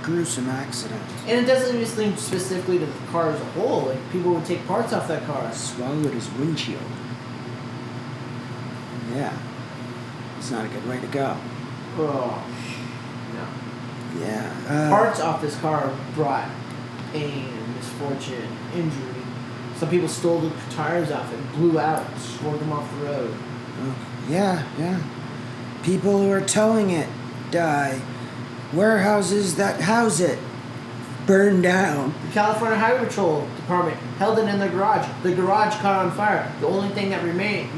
Gruesome accident. And it doesn't just link specifically to the car as a whole. Like, people would take parts off that car. Swallowed his windshield. Yeah. It's not a good way to go. Oh, no. Yeah. Parts off this car brought pain, misfortune, injury. Some people stole the tires off it, blew out, swerved them off the road. Yeah. People who are towing it die. Warehouses that house it burn down. The California Highway Patrol Department held it in their garage. The garage caught on fire. The only thing that remained,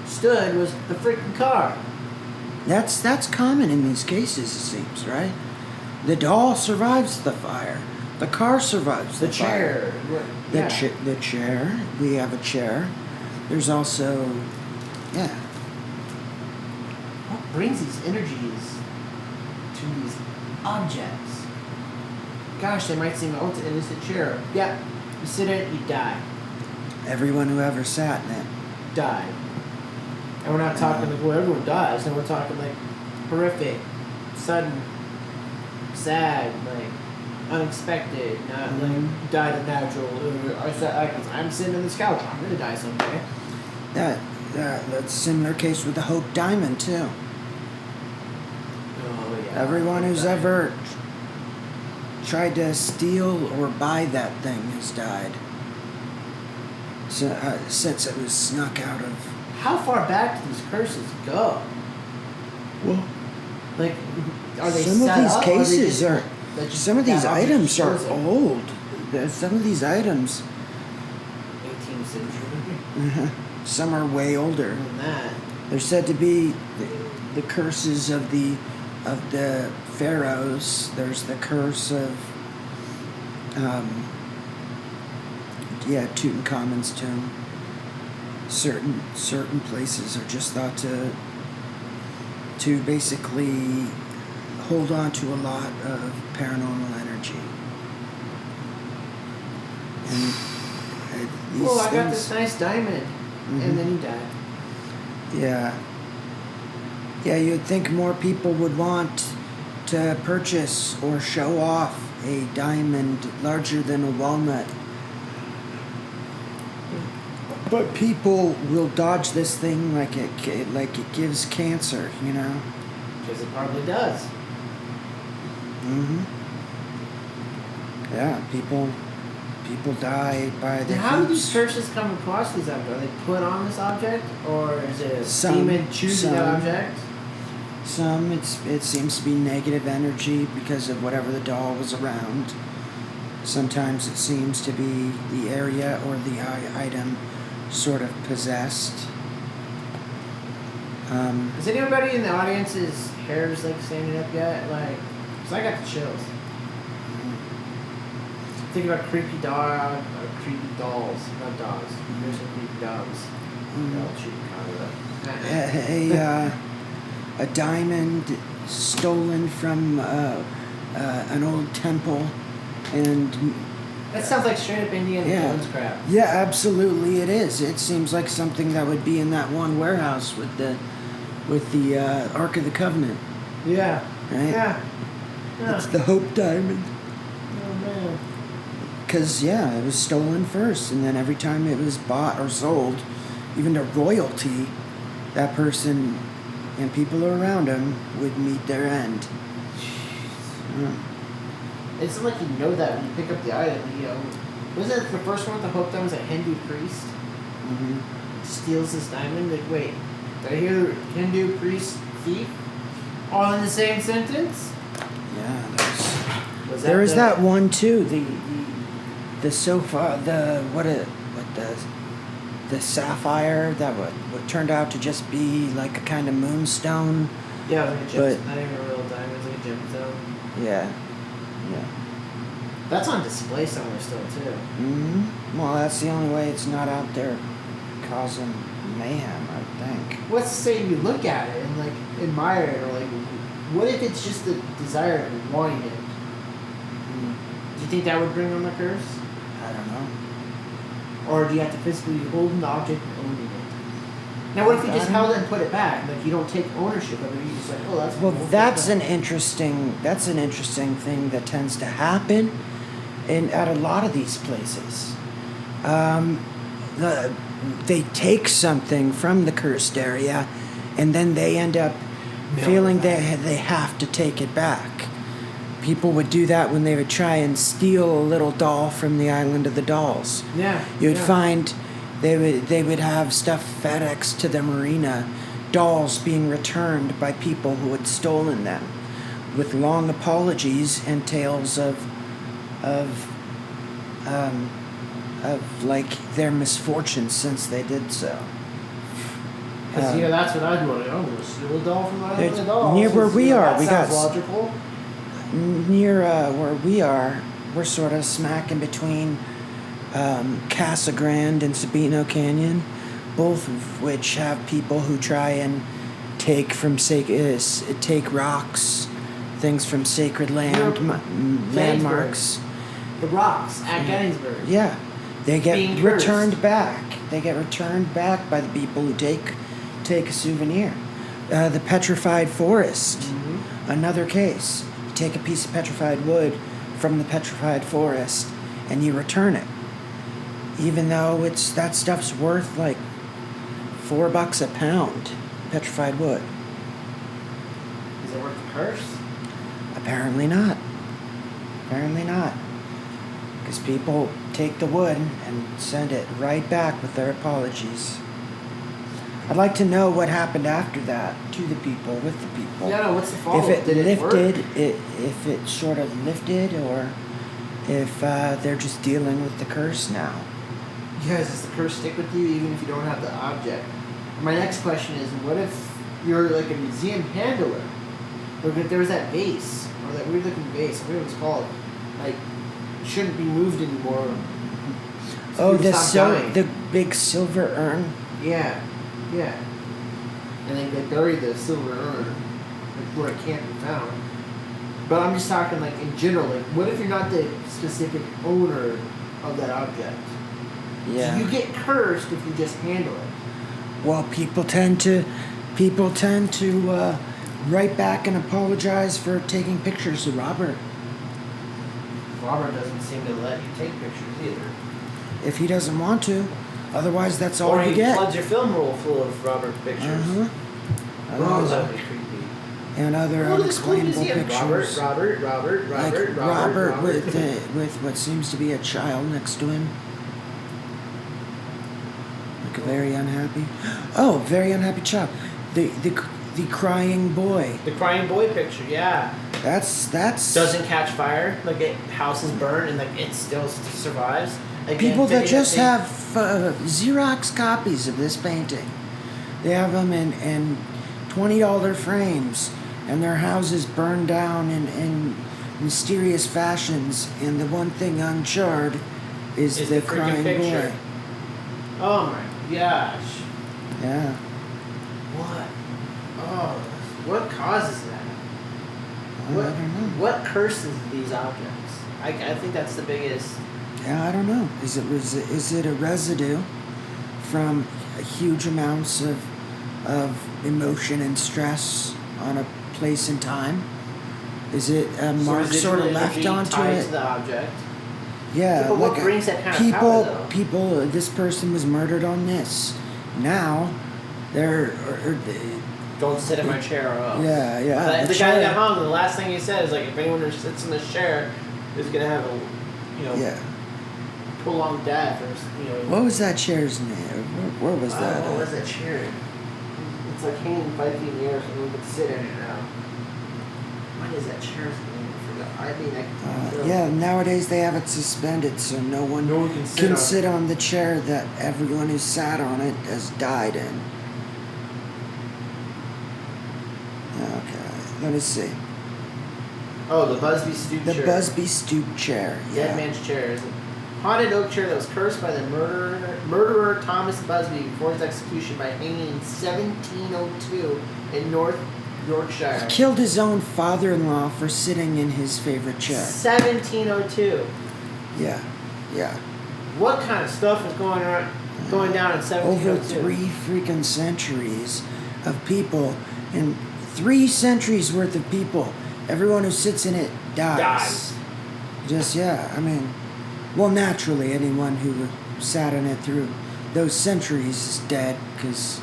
stood, was the freaking car. That's common in these cases, it seems, right? The doll survives the fire. The car survives the fire. The chair. We have a chair. There's also, yeah. What brings these energies to these objects? Gosh, they might seem, oh, it's an innocent chair. Yeah, you sit in it, you die. Everyone who ever sat in it. Die. And we're not talking like, well, everyone dies. And we're talking like horrific, sudden, sad, like unexpected, not like died a natural. I'm sitting on this couch. I'm gonna die someday. That's a similar case with the Hope Diamond too. Oh yeah. Everyone who's ever tried to steal or buy that thing has died. So, since it was snuck out of. How far back do these curses go? Well, like, are they some set of these up, cases or are. Some of these items are old. Some of these items. 18th century. Some are way older. More than that. They're said to be the curses of the pharaohs. There's the curse of Tutankhamun's tomb. Certain places are just thought to basically hold on to a lot of paranormal energy. And these well, I got things- this nice diamond, and then he died. Yeah. Yeah, you'd think more people would want to purchase or show off a diamond larger than a walnut. But people will dodge this thing like it gives cancer, you know? Because it probably does. Yeah, people die by the Now, how do heaps. these curses come across these objects? Are they put on this object, or is it a Some- demon choosing that some. object? Some it seems to be negative energy because of whatever the doll was around. Sometimes it seems to be the area or the item sort of possessed. Is anybody in the audience's hairs like standing up yet? Like, 'cause I got the chills. Think about creepy dog or creepy dolls, not dogs. There's some creepy dogs. They'll chew A diamond stolen from an old temple, and That sounds like straight up Indiana Jones crap. yeah, absolutely it is. It seems like something that would be in that one warehouse with the Ark of the Covenant. Yeah. Right? Yeah. It's the Hope Diamond. Oh man. Because, it was stolen first, and then every time it was bought or sold, even to royalty, that person and people around him would meet their end. Yeah. It's like you know that when you pick up the item. Wasn't it the first one with the Hope Diamond was a Hindu priest? Steals this diamond. Like, wait, did I hear Hindu priest thief all in the same sentence? Yeah, Was there was the- that one too. The sofa, the sapphire that what turned out to just be like a kind of moonstone. Yeah, it was like a But- gemstone. Not even a real diamond. It was like a gemstone. Yeah. That's on display somewhere still too. Well, that's the only way it's not out there causing mayhem, I think. Let's say you look at it and like admire it, or like, what if it's just the desire of wanting it? Do you think that would bring on the curse? I don't know. Or do you have to physically hold the object and owning it? Now, what if you just held it and put it back? Like, you don't take ownership of it. You just like, oh, that's Well, cool. that's an interesting thing that tends to happen at a lot of these places. They take something from the cursed area, and then they end up feeling they have to take it back. People would do that when they would try and steal a little doll from the Island of the Dolls. Yeah. You'd find they would have stuff FedEx to the marina, dolls being returned by people who had stolen them, with long apologies and tales of like their misfortunes since they did so. Because that's what I'd want. I'm going to steal a doll from my It's doll. near where we are. That We got sounds logical. near where we are. We're sort of smack in between Casa Grande and Sabino Canyon, both of which have people who try and take rocks, things from sacred landmarks. The rocks at Gettysburg. Yeah, they get Being returned cursed. back. They get returned back by the people who take a souvenir. The petrified forest, another case. You take a piece of petrified wood from the petrified forest and you return it, even though that stuff's worth like $4 a pound. Petrified wood. Is it worth the curse? Apparently not. Apparently not. Because people take the wood and send it right back with their apologies. I'd like to know what happened after that to the people, with the people. Yeah, no, what's the follow-up? If it Did lifted, it work? if it sort of lifted, or if they're just dealing with the curse now. Yeah, does the curse stick with you even if you don't have the object? My next question is, what if you're like a museum handler? Look, if there was that vase, or that weird looking vase, whatever it was called, like, shouldn't be moved anymore. So Oh, people stop dying. the big silver urn. Yeah, yeah. And then they bury the silver urn, like where it can't be found. But I'm just talking like in general, like what if you're not the specific owner of that object? Yeah. Do you get cursed if you just handle it? Well, people tend to write back and apologize for taking pictures of Robert. Robert doesn't seem to let you take pictures either. If he doesn't want to, otherwise that's all Or you he get. floods your film roll full of Robert pictures. Uh-huh. Oh, that would be creepy. And other Look at this cool unexplainable museum. pictures. Robert, Like Robert with what seems to be a child next to him. Like a very unhappy. Oh, very unhappy child. The crying boy. The crying boy picture, yeah. That's Doesn't catch fire. Like house is burned and like it still survives. Like, people that just thing. have Xerox copies of this painting. They have them in $20 frames, and their houses burned down in mysterious fashions. And the one thing uncharred is the freaking crying picture. boy. Oh my gosh. Yeah. What? Oh, what causes that? I don't know. What curses these objects? I think that's the biggest. Yeah, I don't know. Is it a residue from huge amounts of emotion and stress on a place and time? Is it a mark sort of left onto tied it? to the object. Yeah, But what like brings that kind of power, though? people. This person was murdered on this. Now, they're. Don't sit in my chair or else. Yeah, yeah. The guy that got hung, the last thing he said is like, if anyone who sits in this chair is gonna have a, Yeah. prolonged death or What was that chair's name? Where was that? What was that chair? It's like hanging 5 feet in the air, so no one can sit in it now. What is that chair's name? I forgot. I mean, Yeah, nowadays they have it suspended, so no one can sit on the chair that everyone who sat on it has died in. Okay, let me see. Oh, the Busby Stoop The chair. Busby Stoop chair. Dead Yeah. man's chair is a haunted oak chair that was cursed by the murderer Thomas Busby before his execution by hanging in 1702 in North Yorkshire. Killed his own father-in-law for sitting in his favorite chair. 1702. Yeah, yeah. What kind of stuff was going down in 1702? Over 3 freaking centuries of people, and 3 centuries worth of people. Everyone who sits in it dies. Just, yeah, I mean, well, naturally, anyone who sat in it through those centuries is dead, because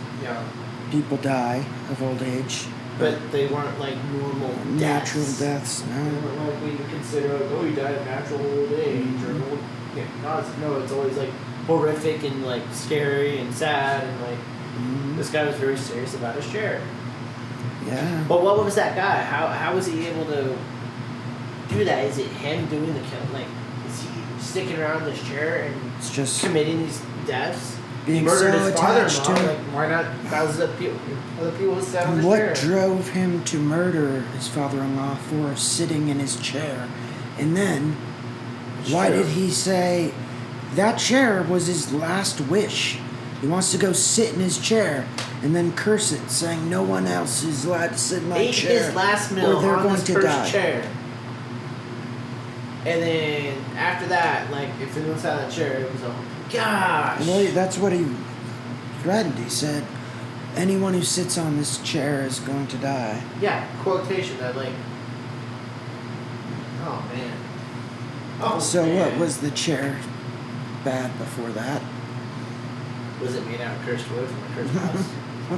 people die of old age. But they weren't like normal Natural deaths. deaths, They no. weren't like we would consider, like, oh, he died of natural old age or old. No, it's always like horrific and like scary and sad and like this guy was very serious about his chair. Yeah. But what was that guy? How was he able to do that? Is it him doing the killing? Like, is he sticking around this chair and It's just, committing these deaths? being murdered so his attached to father-in-law. him. Like, why not thousands of people, other people sat on the What chair? drove him to murder his father-in-law for sitting in his chair? And then, why Sure. did he say that chair was his last wish? He wants to go sit in his chair and then curse it, saying no one else is allowed to sit in my Ate chair. his last or meal they're on going this to cursed die. chair. And then after that, like, if anyone sat on that chair, it was oh my gosh. Well, that's what he threatened. He said, anyone who sits on this chair is going to die. Yeah, quotation that like. Oh man. Oh. So man. what, was the chair bad before that? Was it made out of cursed wood from a cursed house?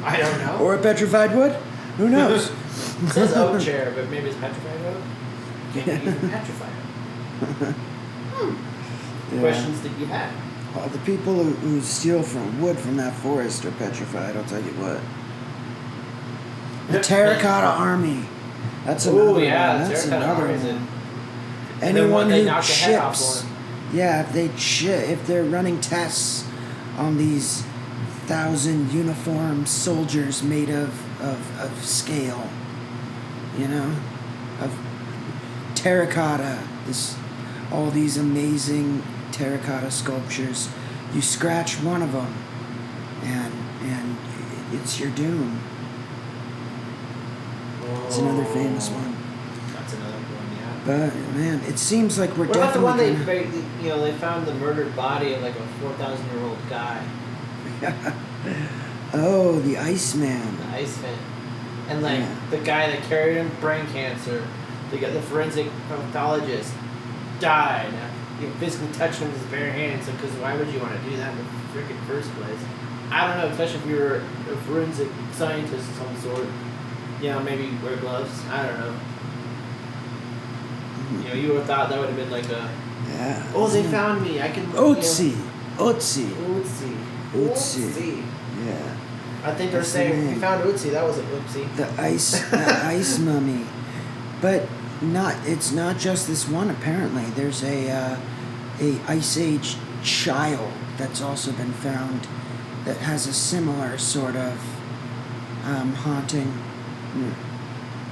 I don't know. Or a petrified wood? Who knows? It says oak chair, but maybe it's petrified oak. Can't be even petrified oak. Yeah. Questions that you had? Well, the people who steal from wood from that forest are petrified, I'll tell you what. The Terracotta Army. That's another Oh yeah, one. the That's terracotta another armies. one. And then Anyone when they who knock the head off chips. one. Yeah, if they're running tests on these 1,000 uniformed soldiers made of scale, you know, of terracotta, all these amazing terracotta sculptures. You scratch one of them, and it's your doom. It's another famous one. That's another one, yeah. But man, it seems like we're What about the one definitely they found the murdered body of like a 4,000-year-old guy, Oh, the Iceman. the Iceman, and like Yeah. the guy that carried him brain cancer, the forensic pathologist died. You physically touched him with his bare hands, because why would you want to do that in the freaking first place? I don't know, especially if you're a forensic scientist of some sort. You know, maybe wear gloves. I don't know. You know, you would have thought that would have been like a. Yeah. Oh, they found me. I can. Otzi. Otzi. Otzi. Yeah. I think they're That's the saying we name. found Otzi. That was a oopsie. The ice mummy. But it's not just this one apparently. There's a Ice Age child that's also been found that has a similar sort of haunting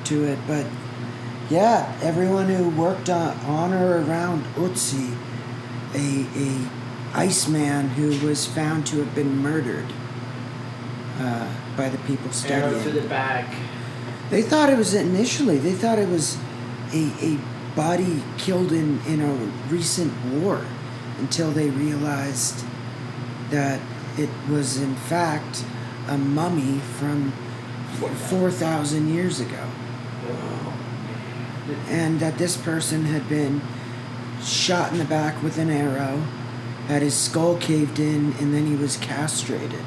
to it. But yeah, everyone who worked on or around Otzi, a Iceman who was found to have been murdered by the people Arrow to studying. the back. They thought it was a body killed in a recent war, until they realized that it was in fact a mummy from 4,000 years ago, and that this person had been shot in the back with an arrow, had his skull caved in, and then he was castrated,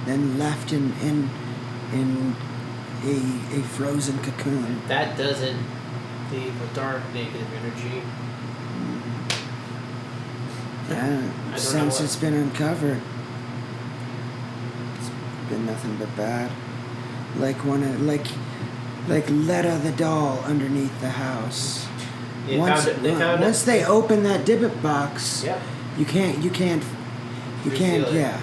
then left in a frozen cocoon. That doesn't leave a dark negative energy. Yeah, know since what- it's been uncovered, it's been nothing but bad. Like like Letta the doll underneath the house. They Once found they open that Dybbuk box, Yep. you can't, Reseal it.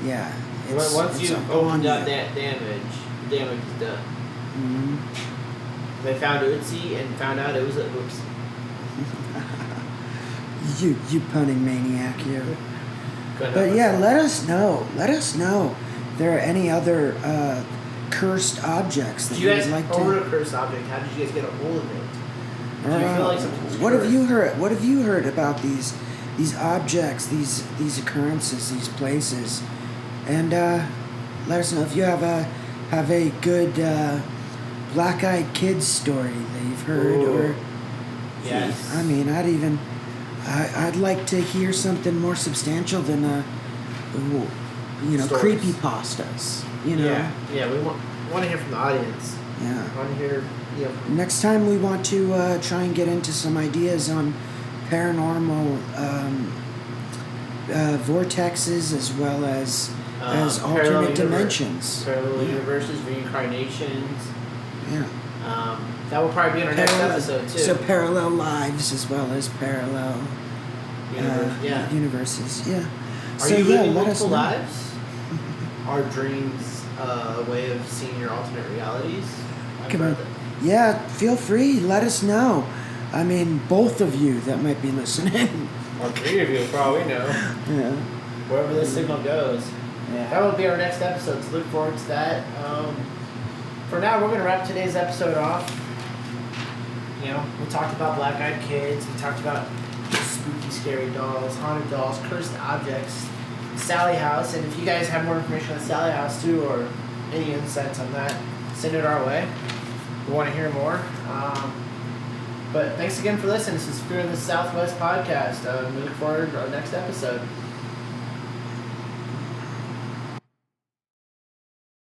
yeah. Once it's you up open on up you. that damage, the damage is done. Mhm. They found Otzi and found out it was a oops. You punning maniac, you. Couldn't But help yeah, myself. let us know if there are any other cursed objects that Did you you would guys like over to. a cursed object? How did you guys get a hold of it? Do you feel like something's What have cursed? you heard? What have you heard about these objects, these occurrences, these places? And let us know if you have a good black-eyed kids story that you've heard, Ooh. or Yes. I mean, I'd like to hear something more substantial than Stories. creepypastas. Yeah. We want to hear from the audience. Yeah. I want to hear. Next time we want to try and get into some ideas on paranormal vortexes, as well as Parallel alternate universe- dimensions. Parallel Yeah. universes, reincarnations. Yeah. That will probably be in our next Parallel- episode too. So parallel lives as well as parallel Universe, yeah. universes. Yeah. Are you living multiple lives? Are dreams a way of seeing your alternate realities? Yeah, feel free. Let us know. I mean, both of you that might be listening. Or 3 of you, for all we know. Yeah. Wherever this signal goes. Yeah. That will be our next episode, so look forward to that. For now, we're going to wrap today's episode off. You know, we talked about black-eyed kids. We talked about spooky, scary dolls, haunted dolls, cursed objects, Sally House. And if you guys have more information on Sally House, too, or any insights on that, send it our way. We want to hear more. But thanks again for listening. This is Fear of the Southwest podcast. We look forward to our next episode.